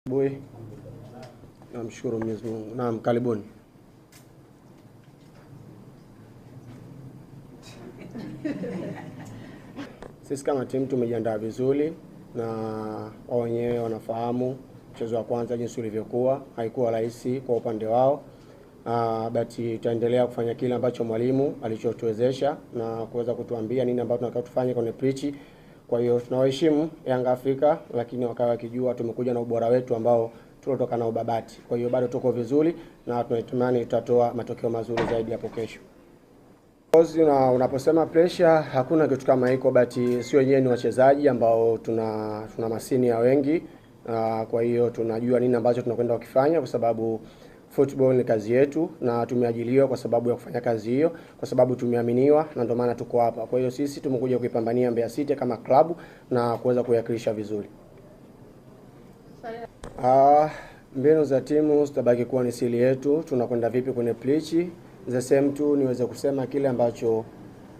Boy, namshukuru Mwenyezi Mungu. Naam, karibuni. Sisi kama timu tumejiandaa vizuri na wao wenyewe wanafahamu mchezo wa kwanza jinsi ulivyokuwa. Haikuwa rahisi kwa upande wao. But tutaendelea kufanya kile ambacho mwalimu alichotuwezesha na kuweza kutuambia nini ambacho tunataka tufanye kwenye pitch. Kwa hiyo tunawaheshimu Yanga Afrika, lakini wakawa wakijua tumekuja na ubora wetu ambao tulotoka na Babati. Kwa hiyo bado tuko vizuri na tunatumani tutatoa matokeo mazuri zaidi hapo kesho. Unaposema pressure, hakuna kitu kama hiko, but si wenyewe ni wachezaji ambao tuna masini ya wengi. Kwa hiyo tunajua nini ambacho tunakwenda kukifanya, kwa sababu football ni kazi yetu na tumeajiliwa kwa sababu ya kufanya kazi hiyo, kwa sababu tumeaminiwa na ndio maana tuko hapa. Kwa hiyo sisi tumekuja kuipambania Mbeya City kama club na kuweza kuyakilisha vizuri. Mbinu za timu zitabaki kuwa ni siri yetu, tunakwenda vipi kwenye pitch. The same tu niweze kusema kile ambacho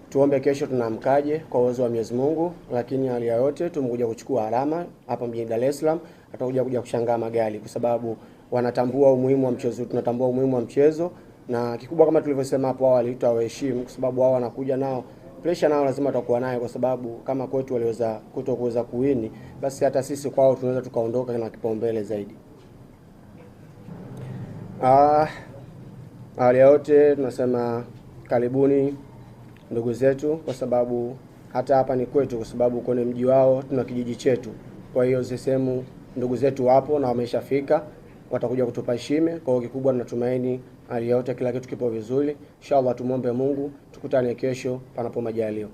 tuombe kesho tunamkaje kwa uwezo wa Mwenyezi Mungu, lakini hali ya yote tumekuja kuchukua alama hapa mjini Dar es Salaam, hatakuja kushangaa magari kwa sababu wanatambua umuhimu wa mchezo, tunatambua umuhimu wa mchezo, na kikubwa kama tulivyosema hapo awali tutawaheshimu kwa sababu wao wanakuja nao pressure, nao lazima tutakuwa nayo, kwa sababu kama kwetu waliweza kutokuweza kuwini, basi hata sisi kwao tunaweza tukaondoka na kipaumbele zaidi. Hali yote tunasema karibuni ndugu zetu, kwa sababu hata hapa ni kwetu, kwa sababu kwenye mji wao tuna kijiji chetu. Kwa hiyo sehemu ndugu zetu wapo na wameshafika, watakuja kutupa heshima. Kwa hiyo kikubwa tunatumaini hali yote kila kitu kipo vizuri. Inshallah tumuombe Mungu tukutane kesho panapo majaliwa.